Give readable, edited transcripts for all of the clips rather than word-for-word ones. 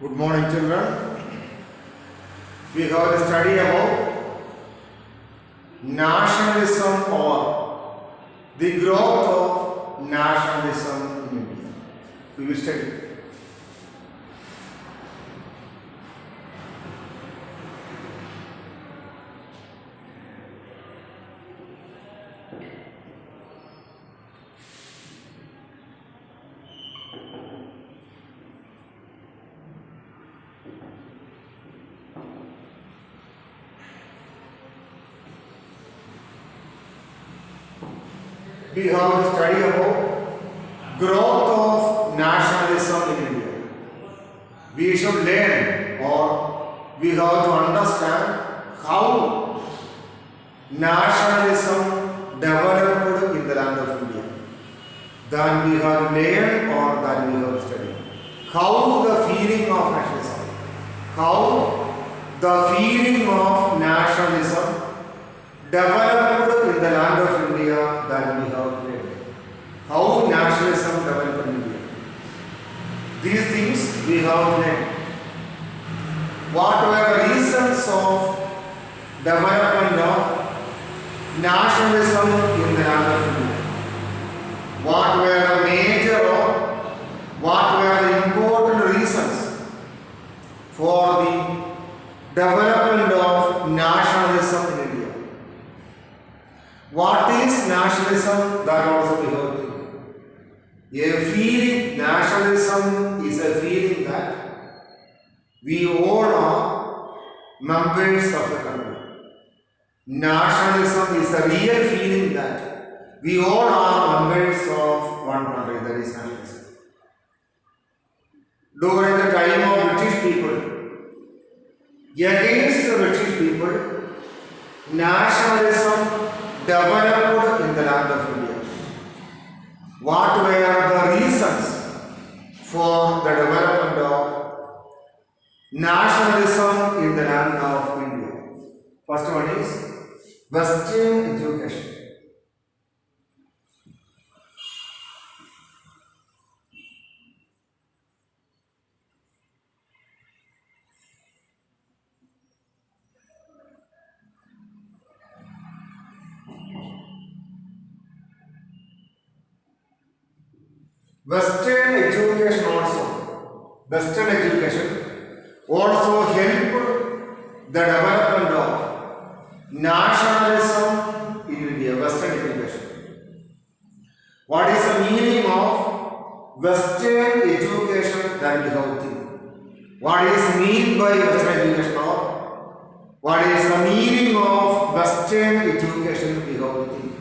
Good morning, children. We have to study about nationalism or the growth of nationalism in India. We will study. We have to study about growth of nationalism in India. We should learn or we have to understand how nationalism developed in the land of India. Then we have to learn or that we have to study. How the feeling of nationalism, developed in the land of India, that we have to learn. How nationalism developed in India. These things we have to learn. What were the reasons of development of nationalism in the land of India? What were the major or what were the important reasons for the development of nationalism in India? What is nationalism? That also we have to think. A feeling, nationalism is a feeling that we all are members of the country. Nationalism is a real feeling that we all are members of one country, that is nationalism. During the time of British people, against the British people, nationalism developed in the land of India. What were the reasons for the development of nationalism in the land of India? First one is Western education. Western education also helped the development of nationalism in India. Western education. What is the meaning of Western education? That we have to think. What is mean by Western education, or what is the meaning of Western education? We have to think.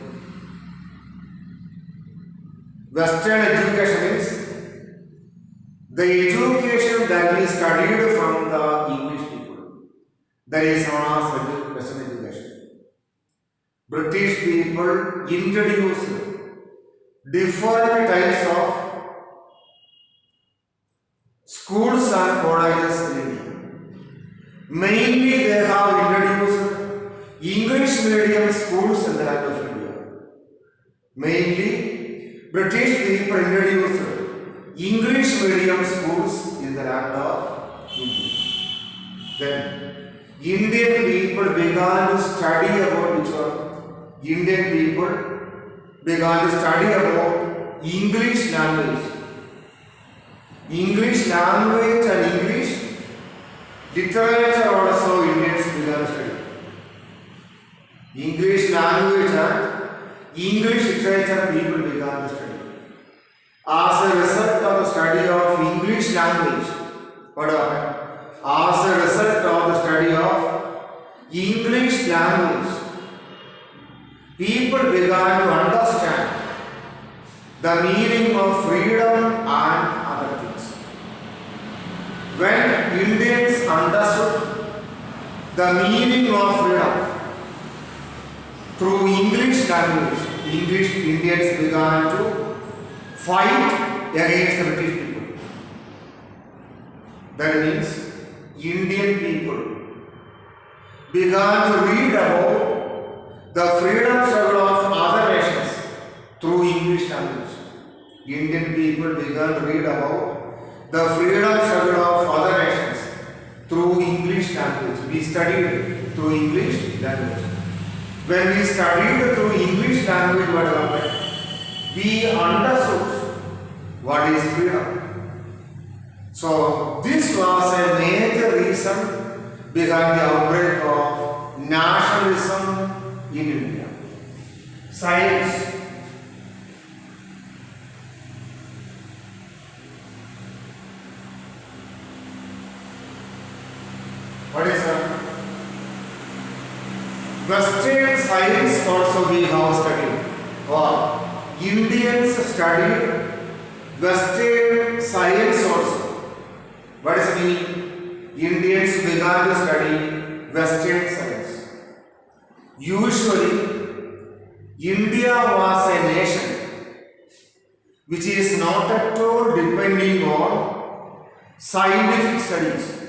Western education is the education that is studied from the English people. That is known as Western education. British people introduced different types of schools and colleges in India. Mainly they have introduced English medium schools in the land of India. Mainly British people introduced English medium schools in the land of India. Then Indian people began to study about which one? Indian people began to study about English language. English language and English literature also Indians began to study. English language and English literature people began to study. As a result of the study of English language, what happened? As a result of the study of English language, people began to understand the meaning of freedom and other things. When Indians understood the meaning of freedom through English language, Indians began to fight against the British people. That means Indian people began to read about the freedom struggle of other nations through English language. Indian people began to read about the freedom struggle of other nations through English language. We studied through English language. When we studied through English language, what happened? We understood what is freedom. So this was a major reason behind the outbreak of nationalism in India. Science. What is that? Western science also we have studied, or Indians studied Western science also. What is meaning? Indians began to study Western science. Usually, India was a nation which is not at all depending on scientific studies.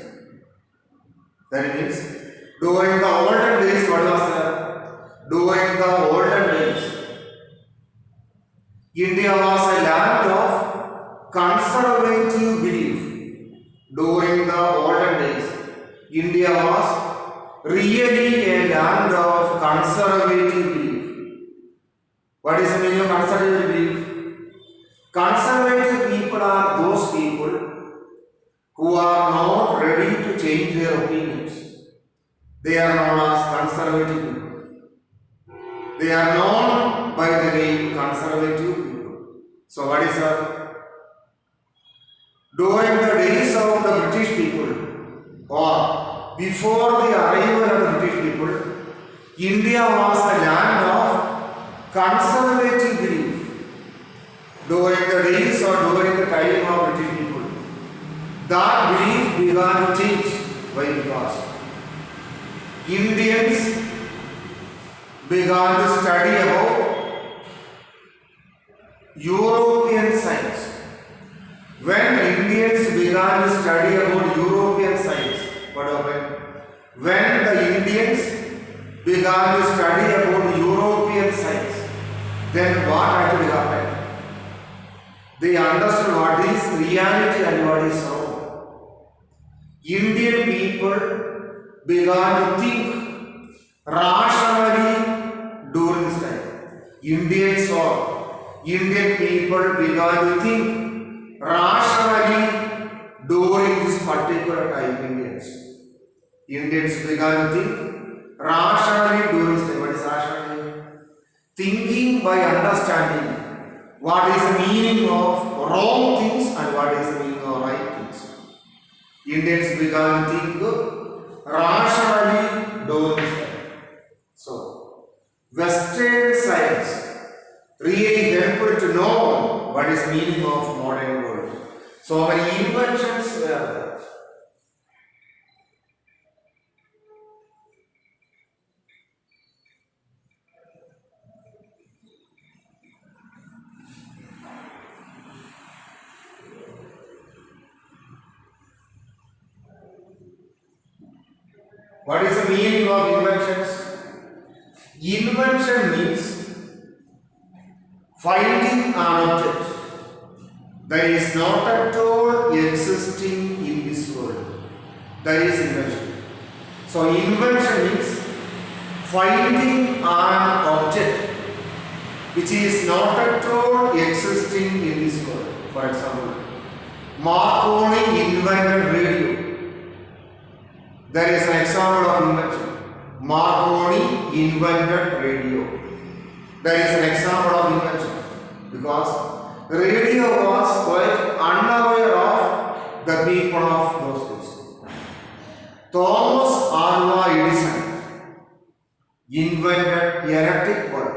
That means, during the olden days, what was there? During the olden days, India was a land of conservative belief. During the olden days, India was really a land of conservative belief. What is the meaning of conservative belief? Conservative people are those people who are not ready to change their opinions. They are known as conservative people. They are known by the name conservative people. So what is that? During the days of the British people, or before the arrival of the British people, India was a land of conservative belief. During the days or during the time of British people, that belief began to change. Why? Because Indians began to study about European science. When Indians began to study about European science, what happened? When the Indians began to study about European science, then what actually happened? They understood what is reality and what is wrong. Indian people began to think rationally during this time. Indian people began to think rationally during this particular time. Indians began to think rationally during this time. What is rationally? Thinking by understanding what is the meaning of wrong things and what is the meaning of right things. Indians began to think rationally during this time. So, Western science really helped to know what is meaning of modern world. So many inventions were there. What is the meaning of inventions? Invention means finding an object that is not at all existing in this world. That is invention. So invention means finding an object which is not at all existing in this world. For example, Marconi invented radio. There is an example of invention. Marconi invented radio. There is an example of invention because radio was quite unaware of the people of those days. Thomas Alva Edison invented electric bulb.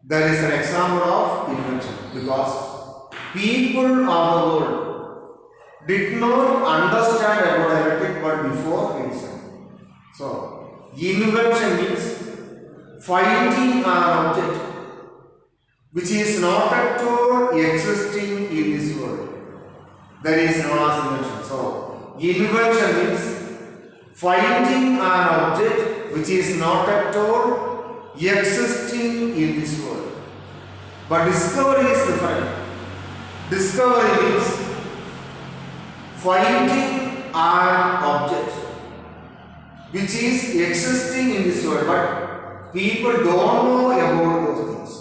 There is an example of invention because people of the world did not understand about electric bulb before Edison. So, invention means finding an object which is not at all existing in this world. That is known as invention. So, invention means finding an object which is not at all existing in this world. But discovery is different. Discovery means finding an object which is existing in this world, but people don't know about those things.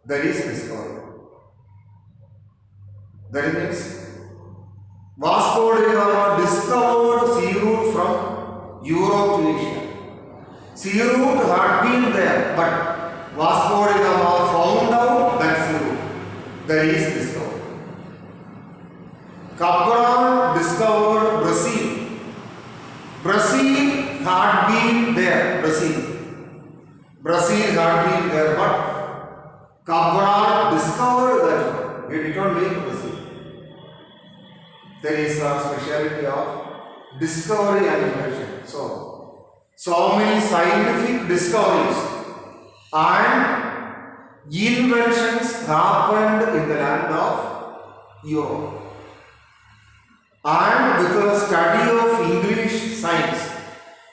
That is discovery. That means Vasco da Gama discovered sea route from Europe to Asia. Sea route had been there, but Vasco da Gama found out that sea route. That is discovered. Cabral discovered Brazil. Brazil had been there. Brazil had been there, but Cabral discovered that he did not make Brazil. There is a speciality of discovery and invention. So many scientific discoveries and inventions happened in the land of Europe. And with the study of English science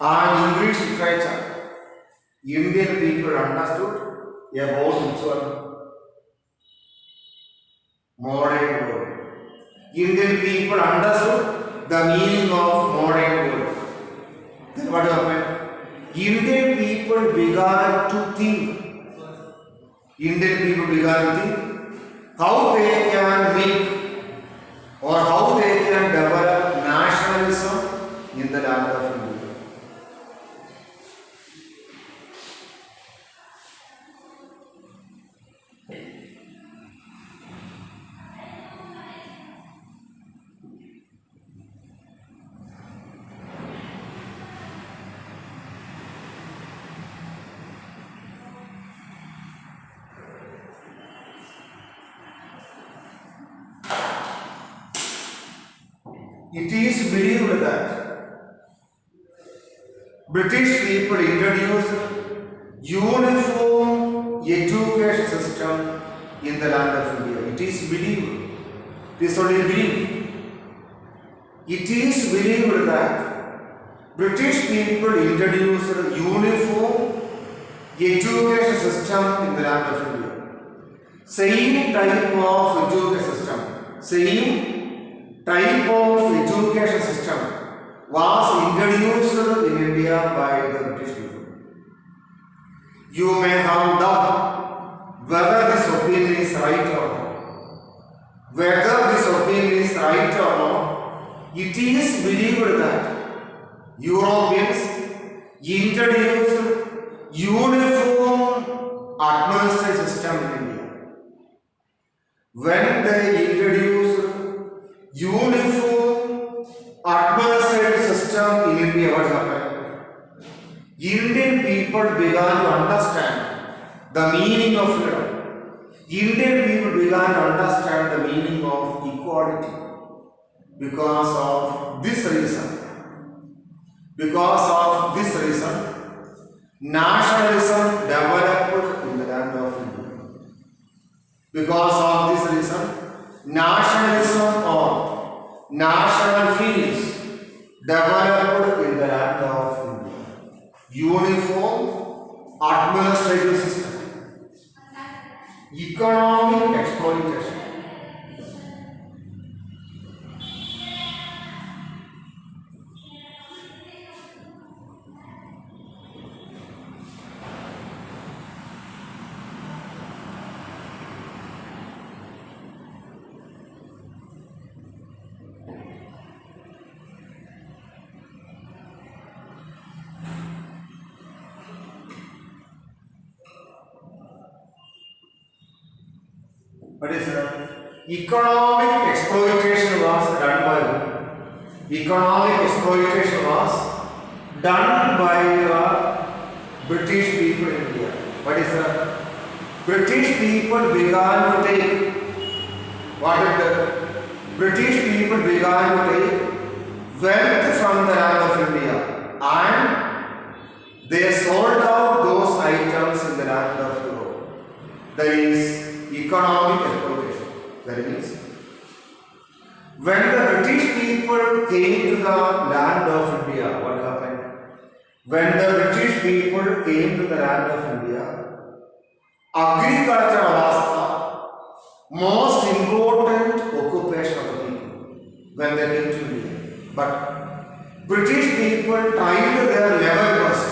and English literature, Indian people understood about which one? Modern world. Indian people understood the meaning of modern world. Then what happened? Indian people began to think. How they can make or how they can develop nationalism in the land of India. It is believed that British people introduced uniform education system in the land of India. It is believed. It is only believed. It is believed that British people introduced uniform education system in the land of India. Same type of education system was introduced in India by the British people. You may have doubt whether this opinion is right or not. It is believed that Europeans introduced uniform administrative system in India. When they introduced uniform administrative system in India, what happened? Indian people began to understand the meaning of freedom. Indian people began to understand the meaning of equality. Because of this reason, nationalism developed in the land of India. Because of this reason, nationalism or national feelings developed in the land of India. Uniform administrative system, economic exploitation. What is economic exploitation was done by who? Economic exploitation was done by the British people in India. What is that? British people began to take wealth from the land of India and they sold out those items in the land of Europe. That is economic exploitation. That means when the British people came to the land of India, what happened? When the British people came to the land of India, agriculture was the most important occupation of the people. when they came to India. But British people tried their level best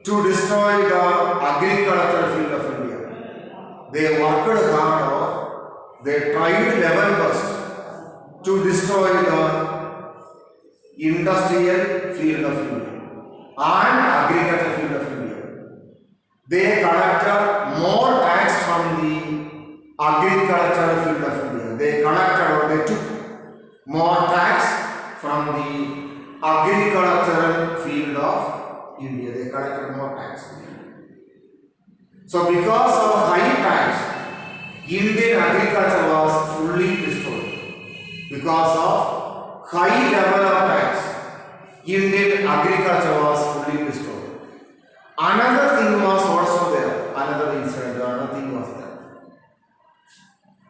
to destroy the agricultural field of India. They worked hard or they tried level best to destroy the industrial field of India and agricultural field of India. They collected more tax from the agricultural field of India. They collected or they took more tax from the agricultural field of India. They collected more tax. So because of high tax, Indian agriculture was fully destroyed. Because of high level of tax, Indian agriculture was fully destroyed. Another thing was also there. Another incident, another thing was there.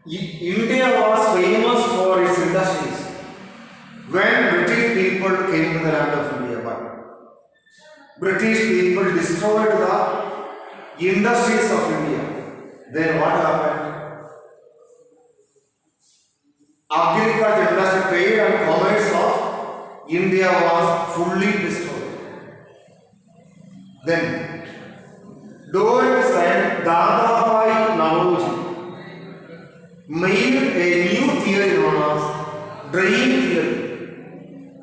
India was famous for its industries when British people came to the land of India. But British people destroyed the industries of India. Then what happened? Agriculture industry, trade and commerce of India was fully destroyed. Then, during this time, Dadabhai Naoroji made a new theory known as drain theory.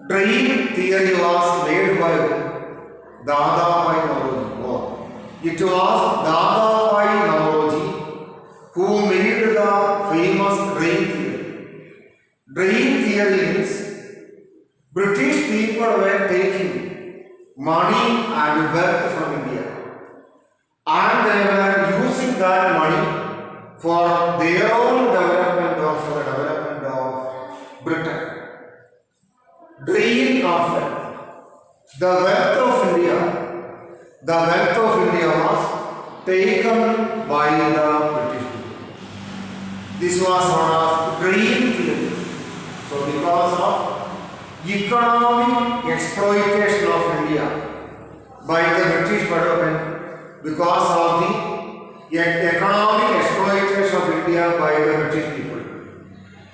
Drain theory was made by Dadabhai Naoroji. It was Dadabhai Naoroji who made the famous drain theory. Drain theory means British people were taking money and wealth from India and they were using that money for their own development or for the development of Britain. Drain of wealth. The wealth of India was taken by the British people. This was known as drain theory. So because of economic exploitation of India by the British government, because of the economic exploitation of India by the British people,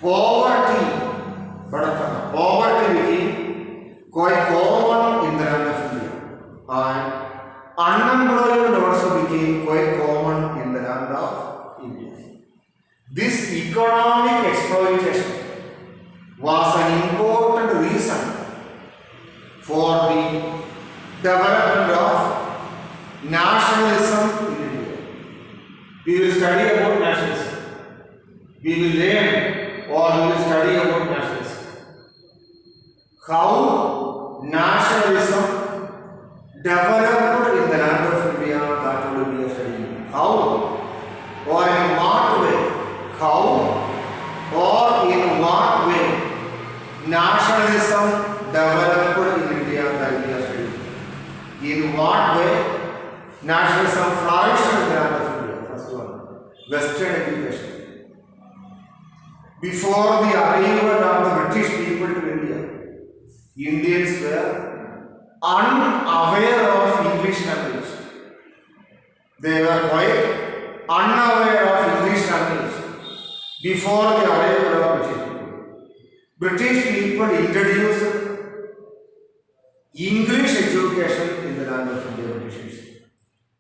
poverty became quite common in the land of India, and unemployment also became quite common in the land of India. This economic exploitation was an important reason for the development of nationalism in India. We will study about nationalism. We will learn or we will study about nationalism. How nationalism developed in the land of India, that will be a study. How or in what way? How or in what way nationalism developed in India, that will be a study. In what way nationalism flourished in the land of India? First one, Western education. Before the arrival of the British people to India, Indians were unaware of English language. They were quite unaware of English language before the arrival of British people. British people introduced English education in the land of India.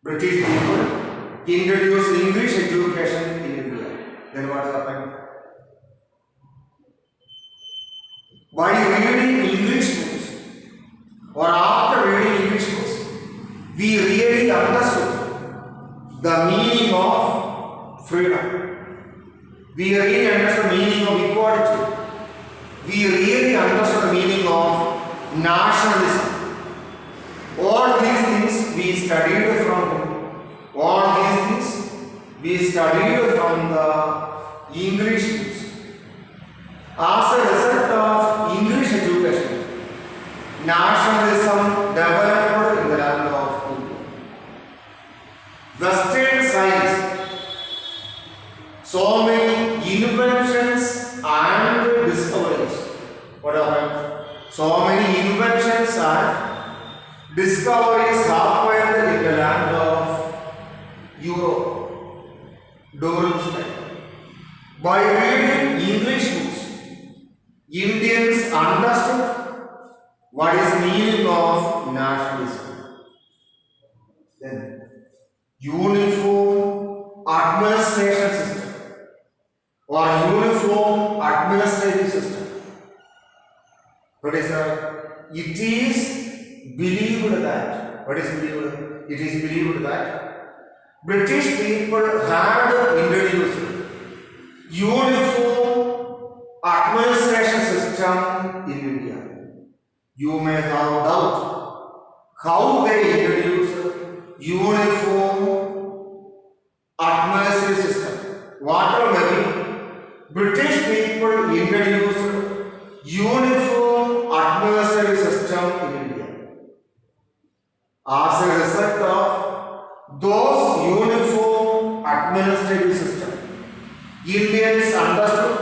British people introduced English education in India. Then what happened? By reading English books or after reading English books, we really understood the meaning of freedom. We really understood the meaning of equality. We really understood the meaning of nationalism. All these things we studied from the English books. As a result of English education, nationalism developed in the land of India. Western science, so many inventions and discoveries. What happened? So many inventions and discoveries happened in the land of Europe during this time. By reading English books, Indians understood what is meaning of nationalism. Then uniform administration system or uniform administrative system. Professor, it is believed that, what is believed? It is believed that British people had introduced uniform administration system in India. You may have doubt how they introduced uniform administrative system. Whatever may be, British people introduced uniform administrative system in India. As a result of those uniform administrative system, Indians understood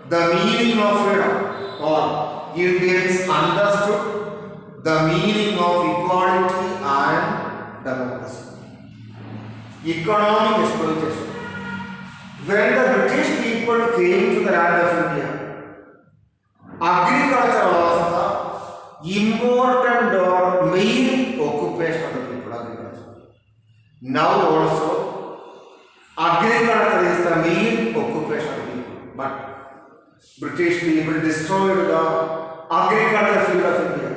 the meaning of freedom, or Indians understood the meaning of equality and democracy. Economic exploitation. When the British people came to the land of India, agriculture was the important or main occupation of the people. Agriculture. Now also, agriculture is the main occupation of the people. But British people destroyed the agricultural field of India.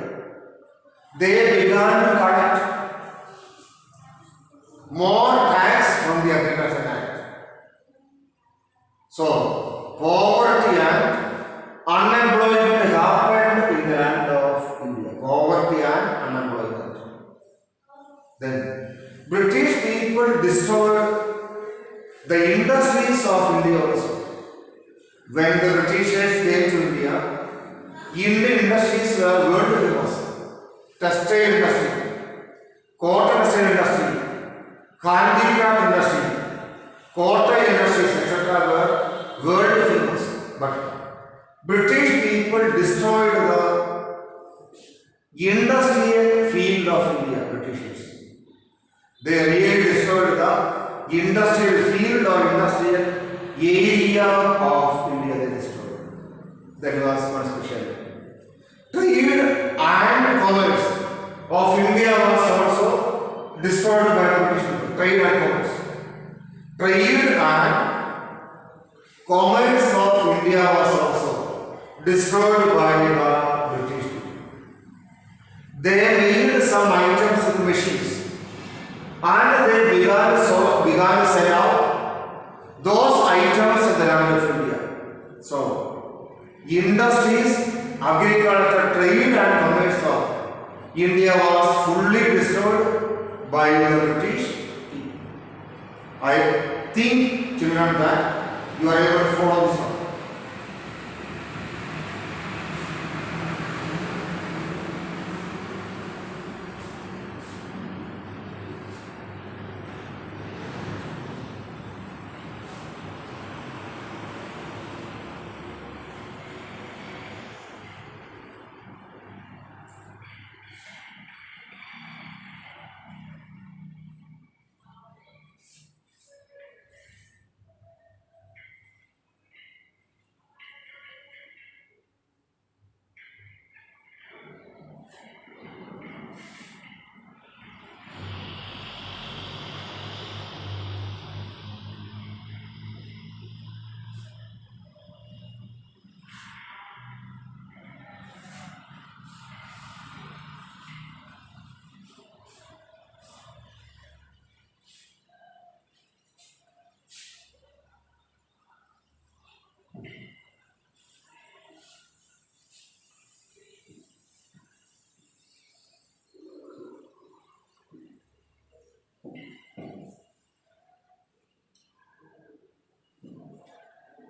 They began to collect more tax from the Agriculture Act. So, poverty and unemployment happened in the land of India. Poverty and unemployment. Then, British people destroyed the industries of India also. When the Britishers came to India, Indian industries were world famous. Textile industry, cotton textile industry, handicraft industry, cotton industries, etc. were world famous. But British people destroyed the industrial field of India, Britishers. They really destroyed the industrial field or industrial area of India they destroyed. That was one specialty. Trade and commerce of India was also destroyed by the British people. Trade and commerce. Trade and commerce of India was also destroyed by the British people. They made some items with machines and they began to sell out those items in the land of India. So, industries, agriculture, trade and commerce of India was fully destroyed by the British people. I think, children, that you are able to follow this one.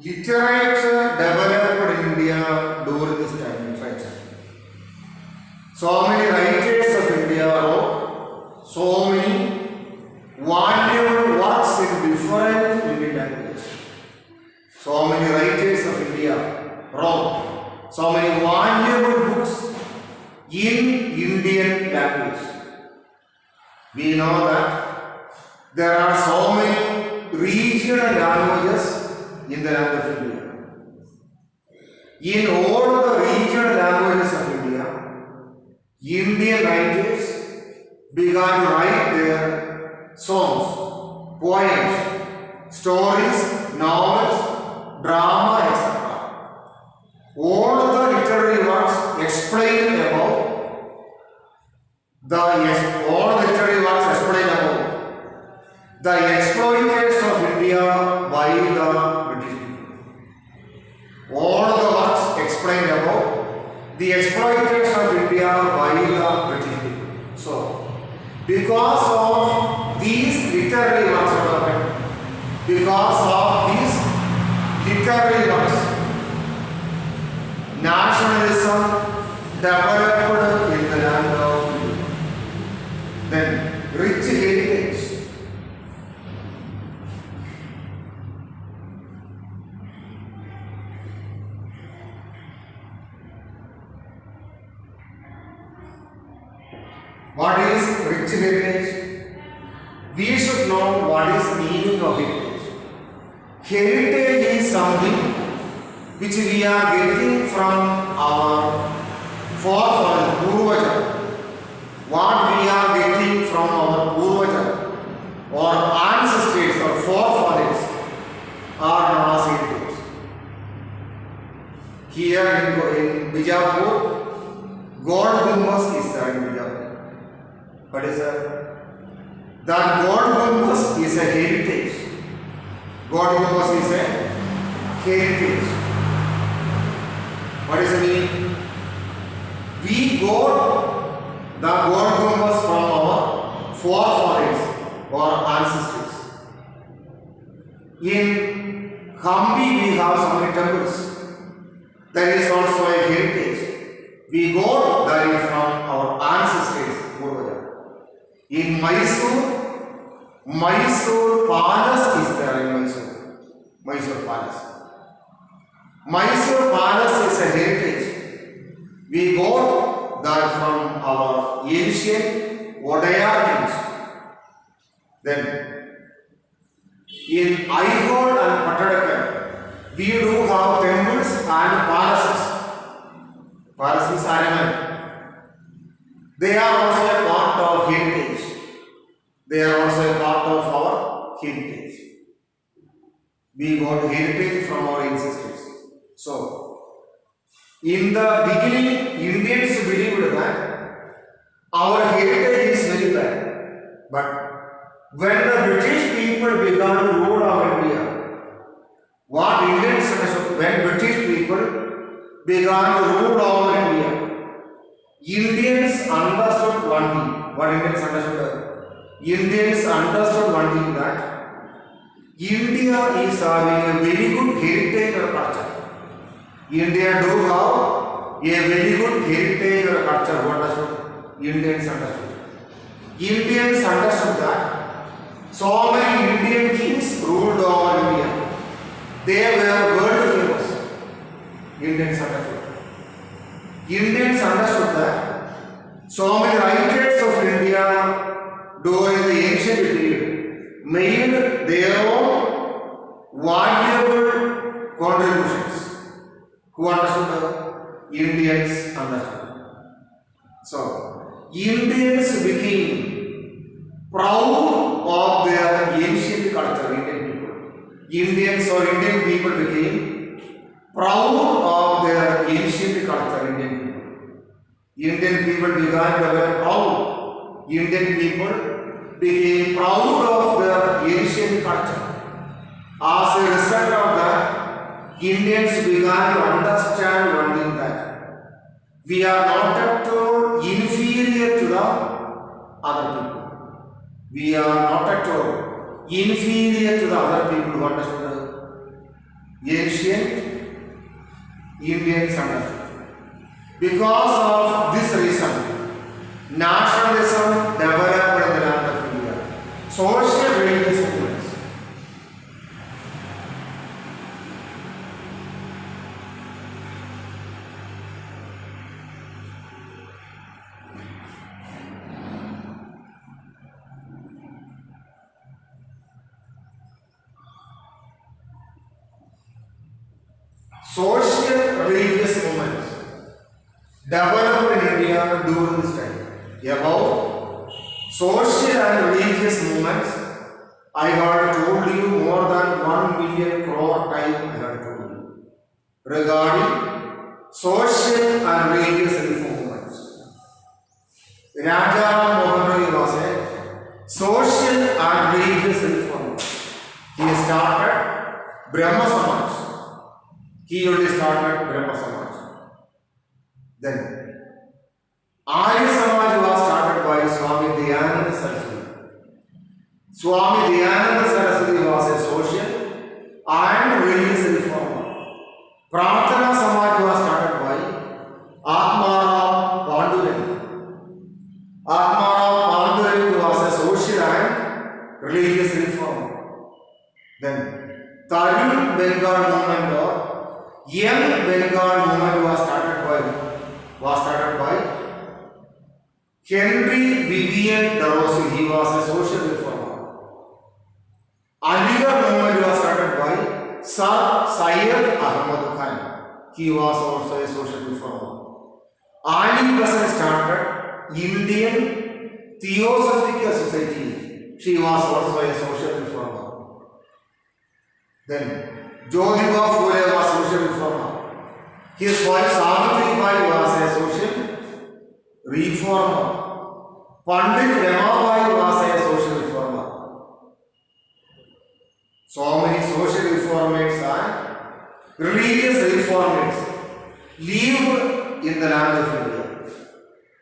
Literature developed in India during this time. Literature. So many writers of India wrote so many valuable works in different Indian languages. So many writers of India wrote so many valuable books in Indian language. We know that there are so many regional languages in the land of India. In all the regional languages of India, Indian writers began to write their songs, poems, stories, novels, drama, etc. All the literary works explain about the exploiters of India by the British people. All the works explain about the exploiters of India by the British people. So, because of these literary works, nationalism developed in the land of India. Then, rich heritage. What is rich heritage? We should know what is the meaning of heritage. Heritage is something which we are getting from our forefathers, Purvaja. What we are getting from our Purvaja or ancestors or forefathers are known as heritage. Here in Bijapur, God Gumbas is there in Bijapur. What is that? That God Gumbas is a heritage. God Gumbas is a heritage. What is the meaning? We got the God Gumbas from our forefathers or ancestors. In Hampi we have so many temples. That is also a heritage. We got that from our ancestors. In Mysore Palace is there in Mysore Palace. Mysore Palace is a heritage. We got that from our ancient Wadaya kings. Then in Aihole and Patadakkal, we do have temples and palaces. Palaces are they are also a part of heritage. They are also a part of our heritage. We got heritage from our ancestors. So, in the beginning, Indians believed that our heritage is very bad. But when the British people began to rule our India, what Indians understood, when British people began to rule our India, Indians understood one thing. What Indians understood? Indians understood one thing, that India is having a very good heritage or culture. India do have a very good heritage or culture. What understood? Indians understood. Indians understood that so many Indian kings ruled over India. They were world famous. Indians understood. Indians understood that so many writers of India during the ancient period made their own valuable contributions. Who understood? Indians understood. So, Indians became proud of their ancient culture, Indian people. Indians or Indian people became proud of their ancient culture, Indian people. Indian people began to be proud. Indian people became proud of their ancient culture. As a result of that, Indians began to understand one thing, that we are not at all inferior to the other people. We are not at all inferior to the other people who understood ancient Indians understood. Because of this reason, nationalism developed in the land of India. Social religious movements. social religious movements developed in India during this time. About social and religious movements, I have told you more than 1 million crore times I have told you regarding social and religious reform movements. Raja Mohan Roy was a social and religious reformer. He started Brahma Samaj. He only started Brahma Samaj. Then Arya Samaj was started by Swami Dayananda Saraswati. Swami Dayananda Saraswati was a social and religious reformer. Prarthana Samaj was started by Atmaram Panduranga. Atmaram Panduranga was a social and religious reformer. Then Tarun Bengal movement or Young Bengal movement was started by Henry Vivian Darosi. He was a social reformer. Aligarh movement was started by Sir Syed Ahmad Khan. He was also a social reformer. Ali Hasan started Indian Theosophical Society. She was also a social reformer. Then Jyotiba Phule was social reformer. His wife Savitri Bai was a social reformer. Pandit Ramabai was a social reformer. So many social reformers and religious reformers lived in the land of India.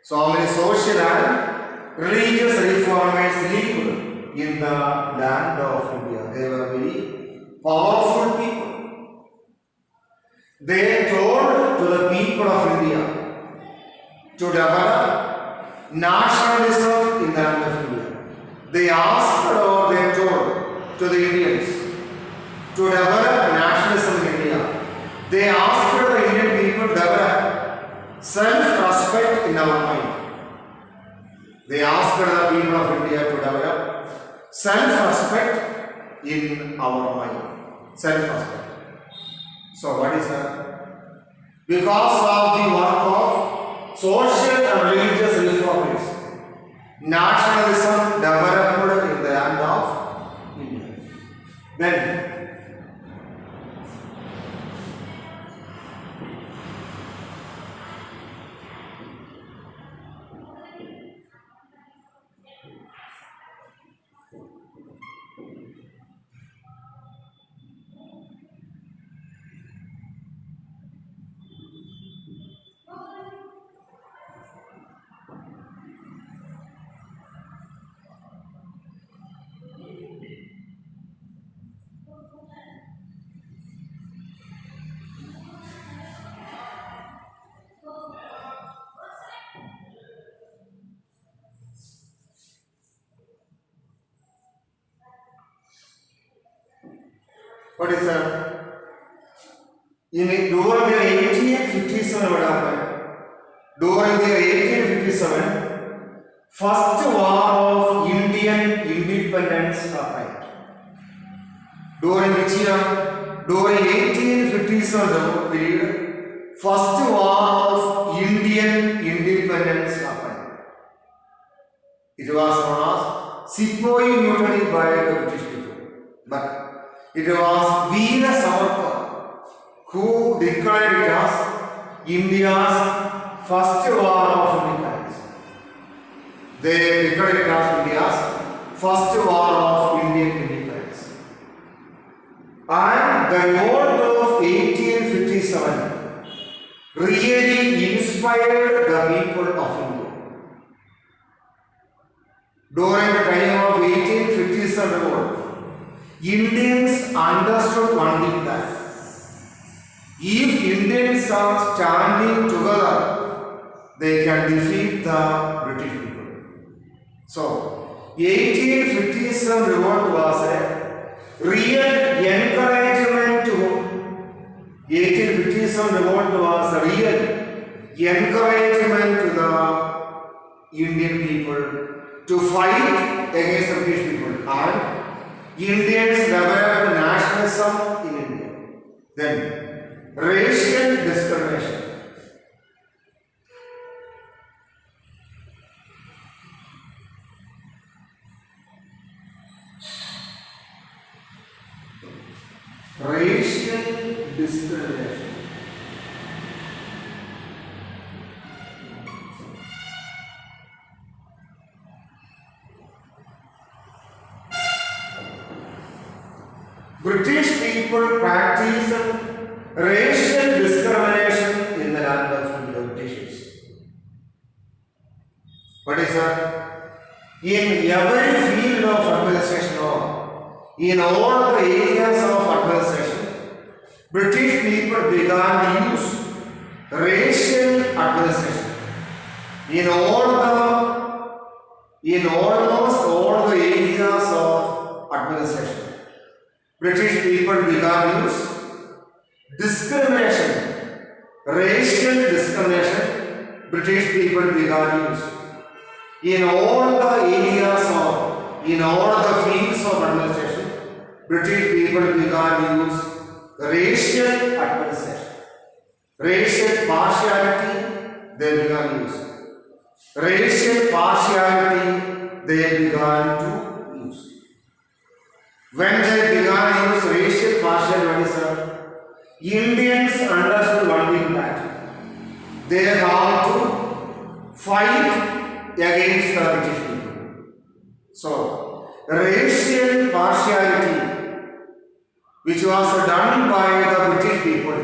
So many social and religious reformers lived in the land of India. They were very powerful people. They told to the people of India to develop nationalism in the land of India. They asked or they told to the Indians to develop nationalism in India. They asked the Indian people to develop self-respect in our mind. They asked the people of India to develop self-respect in our mind. Self-respect. So what is that? Because of the work of social and religious reformers, nationalism developed in the land of India. Then what is that? During the 1857, what happened? During the 1857, first war of Indian independence happened. During which year? During 1857 period, first war of Indian independence happened. It was known as Sepoy Mutiny by the British people. But it was Veera Savarkar who declared it as India's first war of independence. They declared it as India's first war of Indian independence. And the revolt of 1857 really inspired the people of India. During the time of 1857 revolt, Indians understood one thing, that if Indians are standing together, they can defeat the British people. So, 1857 revolt was a real encouragement to 1857 revolt was a real encouragement to the Indian people to fight against the British people, and Indians developed nationalism in India. Then racial discrimination. Racial discrimination. British people practiced racial discrimination in the land of the Britishers. What is that? In every field of administration or in all the areas of administration, British people began to use racial administration. In almost all the areas of administration, British people began to use discrimination, racial discrimination. British people began to use in all the areas of, in all the fields of administration. British people began to use racial administration, racial partiality. They began to use racial partiality. They began to use. When they began to use racial partiality, Indians understood one thing, that they have to fight against the British people. So, racial partiality, which was done by the British people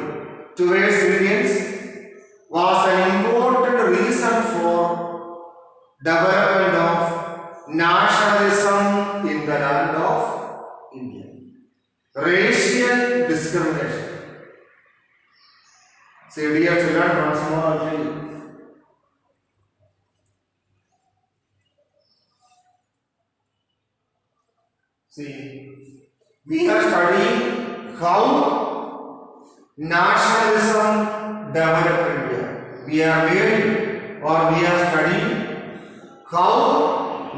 towards Indians, was an important reason for development of nationalism in the land of India. Racial discrimination. So, dear children, once more I'll tell you. See, we are studying how nationalism developed in India. We are learning, or we are studying how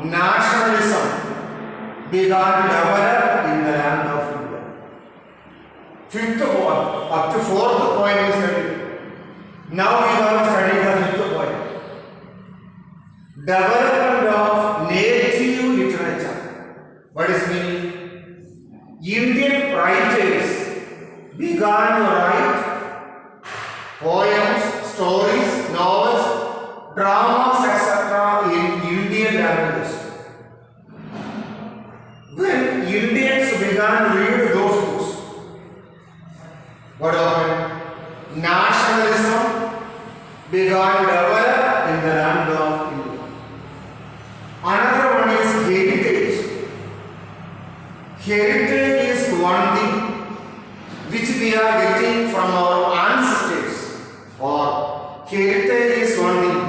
nationalism began to develop in the land of India. Fifth point, up to fourth point we studied. Now we are studying the fifth point. Development of native literature. What is meaning? Indian writers began to write poems, stories, novels, dramas, etc. in Indian languages. When Indians began to read those books, what happened? Nationalism began to develop in the land of India. Another one is heritage. Heritage is one thing which we are getting from our ancestors, or heritage is one thing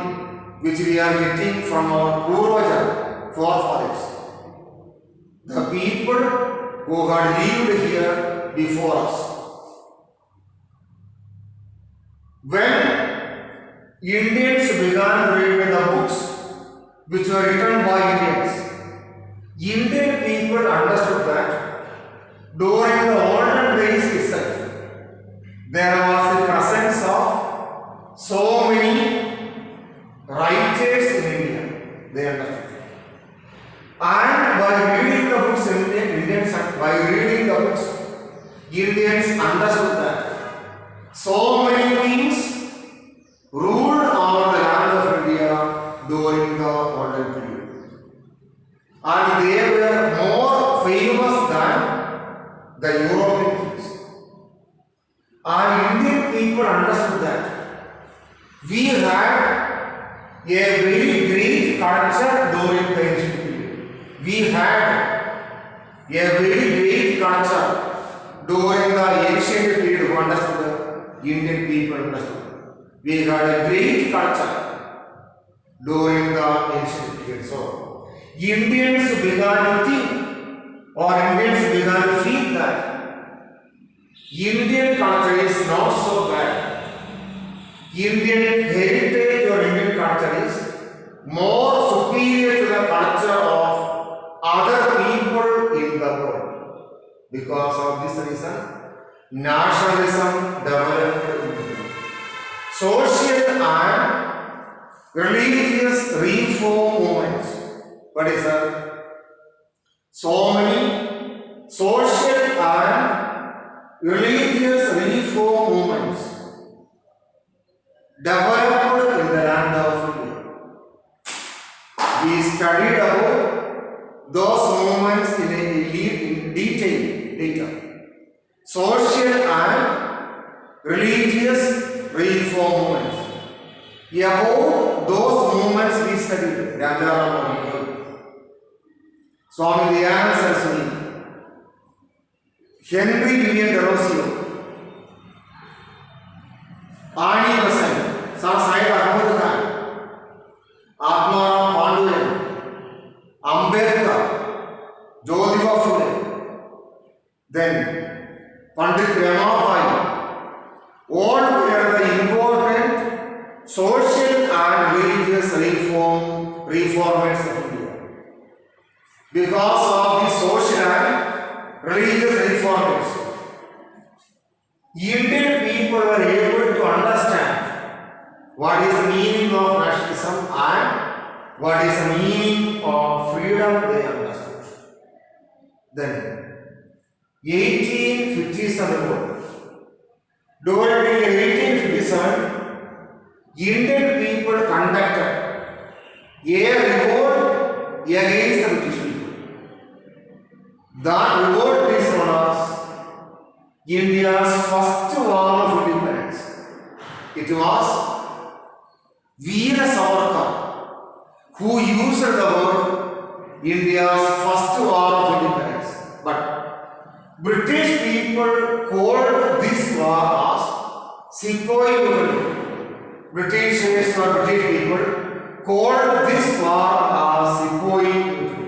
which we are getting from our Purvaja, forefathers, the people who had lived here before us. When Indians began to read the books which were written by Indians, Indian people understood that during the olden days itself, there was the presence of so many writers in India. They understood. And by reading the books, Indians understood that so many kings ruled over the land of India during the olden period. And they were more famous than the European kings. And Indian people understood that we had a very great culture during the ancient period. We had a very great culture during the ancient period. Who understood that? Indian people understood. We had a great culture during the ancient period. So, Indians began to think, or Indians began to feel that Indian culture is not so bad. Indian heritage or Indian culture is more superior to the culture of other people in the world. Because of this reason, nationalism developed in India. Social and religious reform movements. What is that? So many social and religious reform movements developed in the land of India. We studied about those movements in detail. Social and religious reform movements. About those movements we studied. Rajaram, Swami Dayananda Saraswati, Henry Vivian Derosio, Ani Vasant, Sir Syed Ahmad Khan, Atmaram Panduyan, Ambedkar, Jyotiba Phule, then Pandit Ramabai, all were the important social and religious reformers of India. Because of the social and religious reformers, Indian people were able to understand what is the meaning of nationalism and what is the meaning of freedom they understood. Then 1857, during 1857, Indian people conducted a revolt against the British people. That revolt is known as India's first war of independence. It was Veera Savarkar who used the word India's first war of independence. But British people called this war as Sepoy Mutiny. British people called this war as Sepoy Mutiny.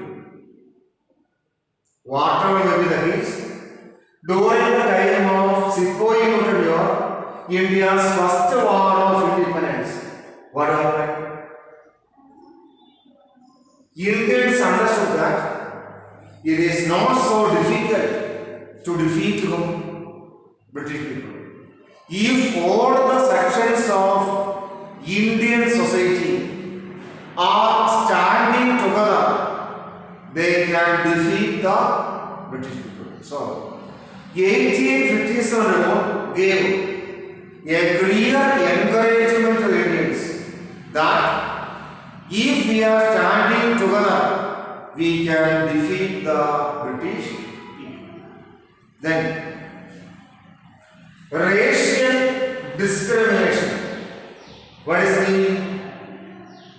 Whatever may be the case, during the time of Sepoy Mutiny, India's first war of independence, what happened? Indians understood that it is not so difficult to defeat British people. If all the sections of Indian society are standing together, they can defeat the British people. So, 1857 gave a clear encouragement to Indians that if we are standing together, we can defeat the British people. Then, racial discrimination. What is the meaning?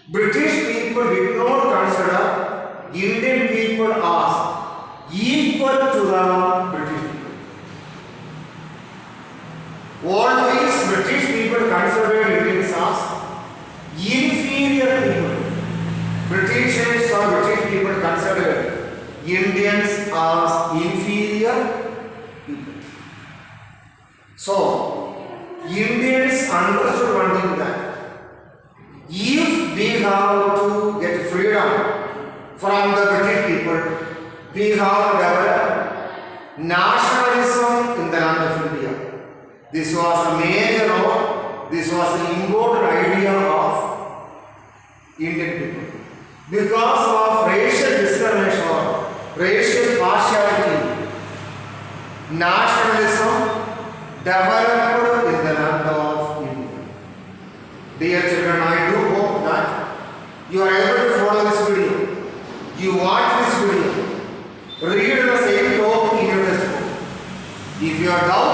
British people did not consider Indian people as equal to the British people. Always British people considered Indians as inferior people. Britishers or British people considered Indians as inferior people. So, Indians understood one thing that if we have to get freedom from the British people, we have to develop nationalism in the land of India. This was a major role, this was an important idea of Indian people. Because of racial discrimination, racial partiality, nationalism developed in the land of India. Dear children, I do hope that you are able to follow this video. You watch this video. Read the same talk in your textbook. If you are doubting